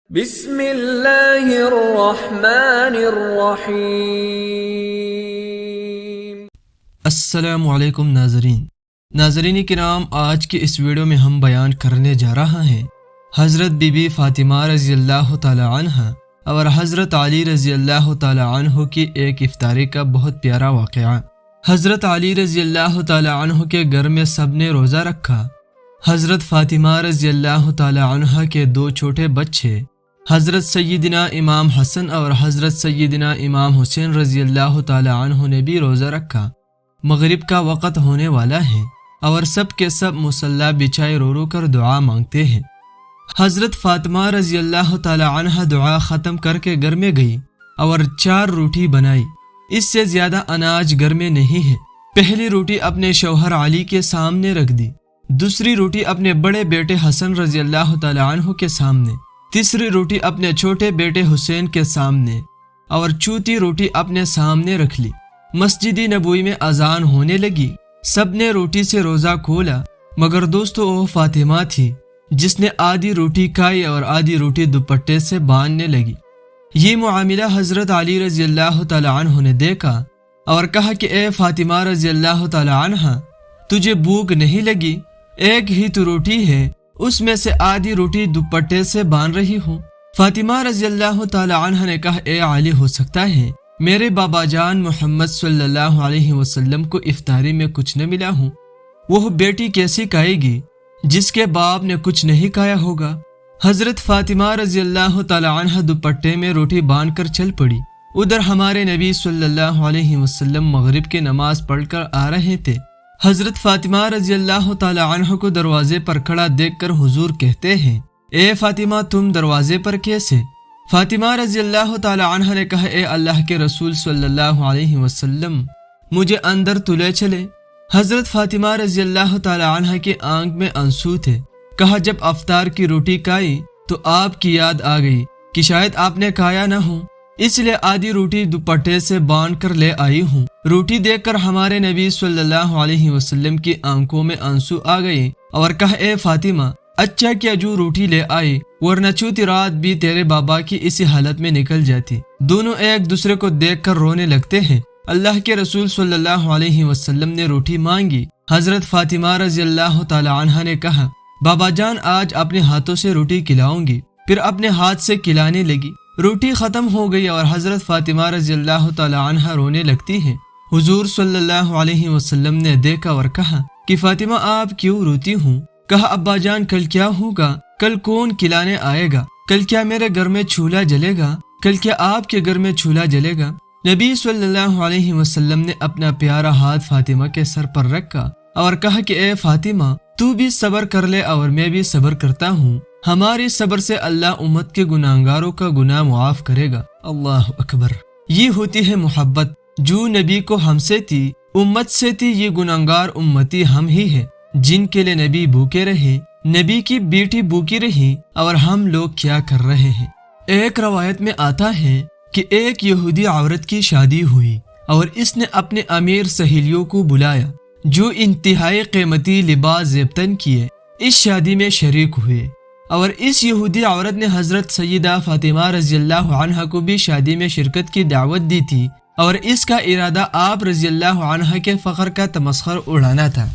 بسم اللہ الرحمن الرحیم۔ السلام علیکم ناظرین کرام، آج کے اس ویڈیو میں ہم بیان کرنے جا رہا ہیں حضرت بی بی فاطمہ رضی اللہ تعالی عنہ اور حضرت علی رضی اللہ تعالی عنہ کی ایک افطاری کا بہت پیارا واقعہ۔ حضرت علی رضی اللہ تعالی عنہ کے گھر میں سب نے روزہ رکھا۔ حضرت فاطمہ رضی اللہ تعالی عنہ کے دو چھوٹے بچے حضرت سیدنا امام حسن اور حضرت سیدنا امام حسین رضی اللہ تعالی عنہ نے بھی روزہ رکھا۔ مغرب کا وقت ہونے والا ہے اور سب کے سب مصلی بچھائے رو رو کر دعا مانگتے ہیں۔ حضرت فاطمہ رضی اللہ تعالی عنہ دعا ختم کر کے گھر میں گئی اور 4 روٹی بنائی۔ اس سے زیادہ اناج گھر میں نہیں ہے۔ پہلی روٹی اپنے شوہر علی کے سامنے رکھ دی، دوسری روٹی اپنے بڑے بیٹے حسن رضی اللہ تعالی عنہ کے سامنے، تیسری روٹی اپنے چھوٹے بیٹے حسین کے سامنے اور چوتھی روٹی اپنے سامنے رکھ لی۔ مسجد نبوی میں اذان ہونے لگی، سب نے روٹی سے روزہ کھولا، مگر دوستو وہ فاطمہ تھی جس نے آدھی روٹی کھائی اور آدھی روٹی دوپٹے سے باندھنے لگی۔ یہ معاملہ حضرت علی رضی اللہ تعالی عنہ نے دیکھا اور کہا کہ اے فاطمہ رضی اللہ تعالی عنہ، تجھے بھوک نہیں لگی؟ ایک ہی تو روٹی ہے، اس میں سے آدھی روٹی دوپٹے سے باندھ رہی ہوں۔ فاطمہ رضی اللہ تعالی عنہ نے کہا اے علی، ہو سکتا ہے میرے بابا جان محمد صلی اللہ علیہ وسلم کو افطاری میں کچھ نہ ملا ہوں۔ وہ بیٹی کیسی کھائے گی جس کے باپ نے کچھ نہیں کھایا ہوگا؟ حضرت فاطمہ رضی اللہ تعالی عنہ دوپٹے میں روٹی باندھ کر چل پڑی۔ ادھر ہمارے نبی صلی اللہ علیہ وسلم مغرب کی نماز پڑھ کر آ رہے تھے۔ حضرت فاطمہ رضی اللہ تعالی عنہ کو دروازے پر کھڑا دیکھ کر حضور کہتے ہیں اے فاطمہ، تم دروازے پر کیسے؟ فاطمہ رضی اللہ تعالی عنہ نے کہا اے اللہ کے رسول صلی اللہ علیہ وسلم، مجھے اندر تو لے چلے۔ حضرت فاطمہ رضی اللہ تعالی عنہ کی آنکھ میں آنسو تھے۔ کہا جب افطار کی روٹی کھائی تو آپ کی یاد آ گئی کہ شاید آپ نے کھایا نہ ہو، اس لیے آدھی روٹی دوپٹے سے باندھ کر لے آئی ہوں۔ روٹی دیکھ کر ہمارے نبی صلی اللہ علیہ وسلم کی آنکھوں میں آنسو آ گئے اور کہا اے فاطمہ، اچھا کیا جو روٹی لے آئی، ورنہ چوتھی رات بھی تیرے بابا کی اسی حالت میں نکل جاتی۔ دونوں ایک دوسرے کو دیکھ کر رونے لگتے ہیں۔ اللہ کے رسول صلی اللہ علیہ وسلم نے روٹی مانگی۔ حضرت فاطمہ رضی اللہ تعالی عنہ نے کہا بابا جان، آج اپنے ہاتھوں سے روٹی کھلاؤں گی۔ پھر اپنے ہاتھ سے کھلانے لگی۔ روٹی ختم ہو گئی اور حضرت فاطمہ رضی اللہ تعالی عنہ رونے لگتی ہے۔ حضور صلی اللہ علیہ وسلم نے دیکھا اور کہا کہ فاطمہ آپ کیوں روتی ہوں؟ کہا ابا جان، کل کیا ہوگا؟ کل کون کھلانے آئے گا؟ کل کیا میرے گھر میں چولہا جلے گا؟ کل کیا آپ کے گھر میں چولہا جلے گا؟ نبی صلی اللہ علیہ وسلم نے اپنا پیارا ہاتھ فاطمہ کے سر پر رکھا اور کہا کہ اے فاطمہ، تو بھی صبر کر لے اور میں بھی صبر کرتا ہوں۔ ہماری صبر سے اللہ امت کے گناہگاروں کا گناہ معاف کرے گا۔ اللہ اکبر۔ یہ ہوتی ہے محبت جو نبی کو ہم سے تھی، امت سے تھی۔ یہ گناہگار امتی ہم ہی ہیں جن کے لیے نبی بھوکے رہے، نبی کی بیٹی بھوکی رہی، اور ہم لوگ کیا کر رہے ہیں؟ ایک روایت میں آتا ہے کہ ایک یہودی عورت کی شادی ہوئی اور اس نے اپنے امیر سہیلیوں کو بلایا جو انتہائی قیمتی لباس زیبتن کیے، اس شادی میں شریک ہوئے، اور اس یہودی عورت نے حضرت سیدہ فاطمہ رضی اللہ عنہ کو بھی شادی میں شرکت کی دعوت دی تھی، اور اس کا ارادہ آپ رضی اللہ عنہ کے فخر کا تمسخر اڑانا تھا۔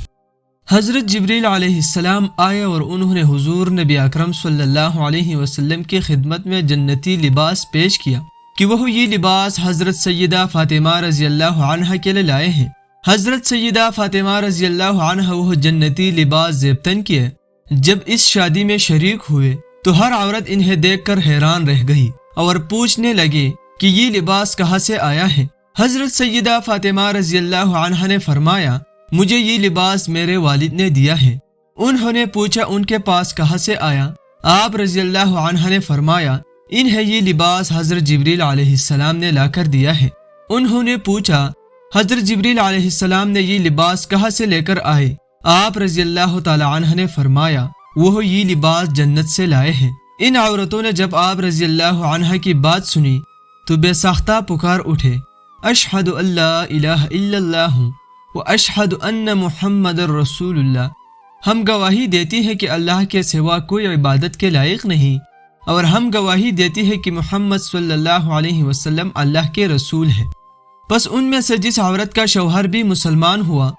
حضرت جبریل علیہ السلام آئے اور انہوں نے حضور نبی اکرم صلی اللہ علیہ وسلم کی خدمت میں جنتی لباس پیش کیا کہ وہ یہ لباس حضرت سیدہ فاطمہ رضی اللہ عنہ کے لیے لائے ہیں۔ حضرت سیدہ فاطمہ رضی اللہ عنہ وہ جنتی لباس زیبتن کیے۔ جب اس شادی میں شریک ہوئے تو ہر عورت انہیں دیکھ کر حیران رہ گئی اور پوچھنے لگے کہ یہ لباس کہاں سے آیا ہے؟ حضرت سیدہ فاطمہ رضی اللہ عنہ نے فرمایا مجھے یہ لباس میرے والد نے دیا ہے۔ انہوں نے پوچھا ان کے پاس کہاں سے آیا؟ آپ رضی اللہ عنہ نے فرمایا انہیں یہ لباس حضرت جبریل علیہ السلام نے لا کر دیا ہے۔ انہوں نے پوچھا حضرت جبریل علیہ السلام نے یہ لباس کہاں سے لے کر آئے؟ آپ رضی اللہ تعالی عنہ نے فرمایا وہ یہ لباس جنت سے لائے ہیں۔ ان عورتوں نے جب آپ رضی اللہ عنہ کی بات سنی تو بے ساختہ پکار اٹھے، اشہد ان لا الہ الا اللہ و اشہد ان محمد رسول اللہ۔ ہم گواہی دیتی ہیں کہ اللہ کے سوا کوئی عبادت کے لائق نہیں اور ہم گواہی دیتی ہے کہ محمد صلی اللہ علیہ وسلم اللہ کے رسول ہے۔ پس ان میں سے جس عورت کا شوہر بھی مسلمان ہوا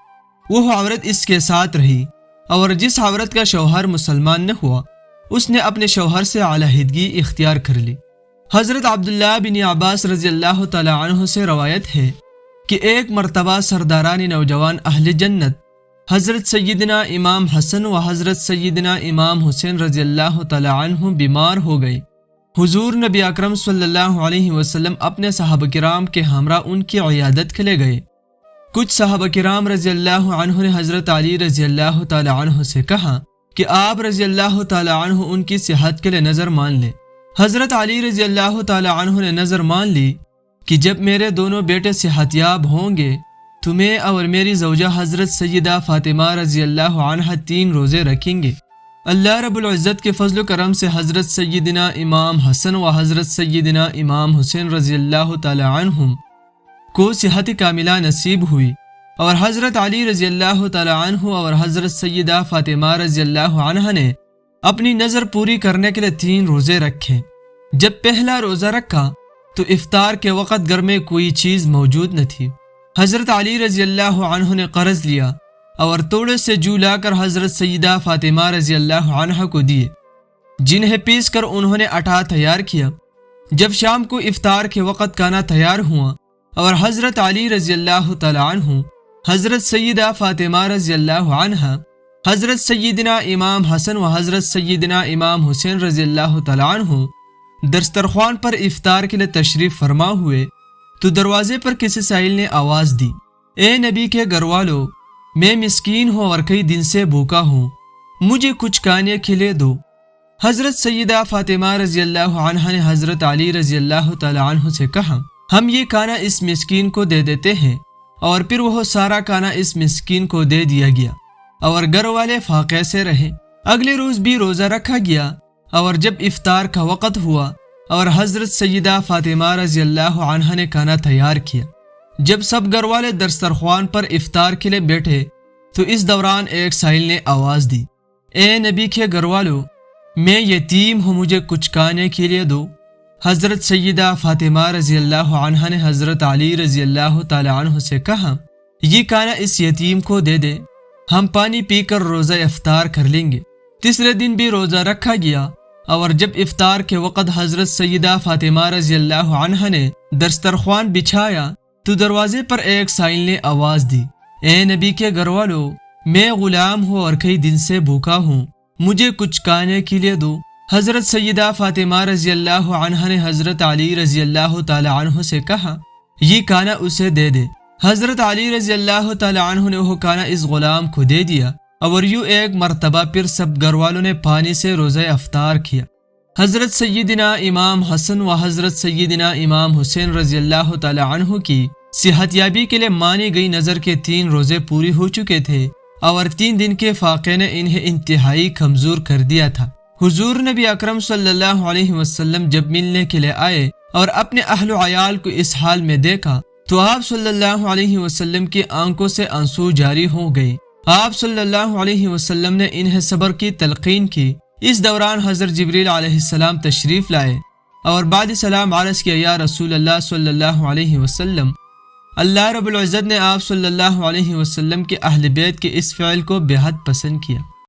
وہ عورت اس کے ساتھ رہی، اور جس عورت کا شوہر مسلمان نہ ہوا اس نے اپنے شوہر سے علیحدگی اختیار کر لی۔ حضرت عبداللہ بن عباس رضی اللہ تعالی عنہ سے روایت ہے کہ ایک مرتبہ سرداران نوجوان اہل جنت حضرت سیدنا امام حسن و حضرت سیدنا امام حسین رضی اللہ تعالی عنہ بیمار ہو گئے۔ حضور نبی اکرم صلی اللہ علیہ وسلم اپنے صحابہ کرام کے ہمراہ ان کی عیادت کے لیے گئے۔ کچھ صحابہ کرام رضی اللہ عنہ نے حضرت علی رضی اللہ تعالی عنہ سے کہا کہ آپ رضی اللہ تعالی عنہ ان کی صحت کے لیے نظر مان لیں۔ حضرت علی رضی اللہ تعالی عنہ نے نظر مان لی کہ جب میرے دونوں بیٹے صحت یاب ہوں گے تو میں اور میری زوجہ حضرت سیدہ فاطمہ رضی اللہ عنہ 3 روزے رکھیں گے۔ اللہ رب العزت کے فضل و کرم سے حضرت سیدنا امام حسن و حضرت سیدنا امام حسین رضی اللہ تعالی عنہم کو صحت کاملہ نصیب ہوئی، اور حضرت علی رضی اللہ تعالی عنہ اور حضرت سیدہ فاطمہ رضی اللہ عنہ نے اپنی نظر پوری کرنے کے لیے 3 روزے رکھے۔ جب پہلا روزہ رکھا تو افطار کے وقت گھر میں کوئی چیز موجود نہ تھی۔ حضرت علی رضی اللہ عنہ نے قرض لیا اور توڑے سے جو لا کر حضرت سیدہ فاطمہ رضی اللہ عنہ کو دیے، جنہیں پیس کر انہوں نے آٹا تیار کیا۔ جب شام کو افطار کے وقت کھانا تیار ہوا اور حضرت علی رضی اللہ تعالی عنہ، حضرت سیدہ فاطمہ رضی اللہ عنہ، حضرت سیدنا امام حسن و حضرت سیدنا امام حسین رضی اللہ تعالی عنہ دسترخوان پر افطار کے لیے تشریف فرما ہوئے تو دروازے پر کسی سائل نے آواز دی، اے نبی کے گھر والو، میں مسکین ہوں اور کئی دن سے بھوکا ہوں، مجھے کچھ کھانے کے لیے دو۔ حضرت سیدہ فاطمہ رضی اللہ عنہ نے حضرت علی رضی اللہ تعالی عنہ سے کہا، ہم یہ کھانا اس مسکین کو دے دیتے ہیں، اور پھر وہ سارا کھانا اس مسکین کو دے دیا گیا، اور گھر والے فاقے سے رہے۔ اگلے روز بھی روزہ رکھا گیا، اور جب افطار کا وقت ہوا اور حضرت سیدہ فاطمہ رضی اللہ عنہ نے کھانا تیار کیا، جب سب گھر والے دسترخوان پر افطار کے لیے بیٹھے تو اس دوران ایک سائل نے آواز دی، اے نبی کے گھر والو، میں یتیم ہوں، مجھے کچھ کھانے کے لیے دو۔ حضرت سیدہ فاطمہ رضی اللہ عنہ نے حضرت علی رضی اللہ تعالی عنہ سے کہا، یہ کھانا اس یتیم کو دے دے، ہم پانی پی کر روزہ افطار کر لیں گے۔ تیسرے دن بھی روزہ رکھا گیا، اور جب افطار کے وقت حضرت سیدہ فاطمہ رضی اللہ عنہ نے دسترخوان بچھایا تو دروازے پر ایک سائل نے آواز دی، اے نبی کے گھر والو، میں غلام ہوں اور کئی دن سے بھوکا ہوں، مجھے کچھ کھانے کے لیے دو۔ حضرت سیدہ فاطمہ رضی اللہ عنہ نے حضرت علی رضی اللہ تعالی عنہ سے کہا، یہ کھانا اسے دے دے۔ حضرت علی رضی اللہ تعالی عنہ نے وہ کھانا اس غلام کو دے دیا، اور یوں ایک مرتبہ پھر سب گھر والوں نے پانی سے روزہ افطار کیا۔ حضرت سیدنا امام حسن و حضرت سیدنا امام حسین رضی اللہ تعالی عنہ کی صحت یابی کے لیے مانی گئی نظر کے 3 روزے پوری ہو چکے تھے، اور 3 دن کے فاقے نے انہیں انتہائی کمزور کر دیا تھا۔ حضور نبی اکرم صلی اللہ علیہ وسلم جب ملنے کے لیے آئے اور اپنے اہل و عیال کو اس حال میں دیکھا تو آپ صلی اللہ علیہ وسلم کی آنکھوں سے آنسو جاری ہو گئے۔ آپ صلی اللہ علیہ وسلم نے انہیں صبر کی تلقین کی۔ اس دوران حضرت جبریل علیہ السلام تشریف لائے اور بعد سلام عرض کیا، یا رسول اللہ صلی اللہ علیہ وسلم، اللہ رب العزت نے آپ صلی اللہ علیہ وسلم کے اہل بیت کے اس فعل کو بے حد پسند کیا۔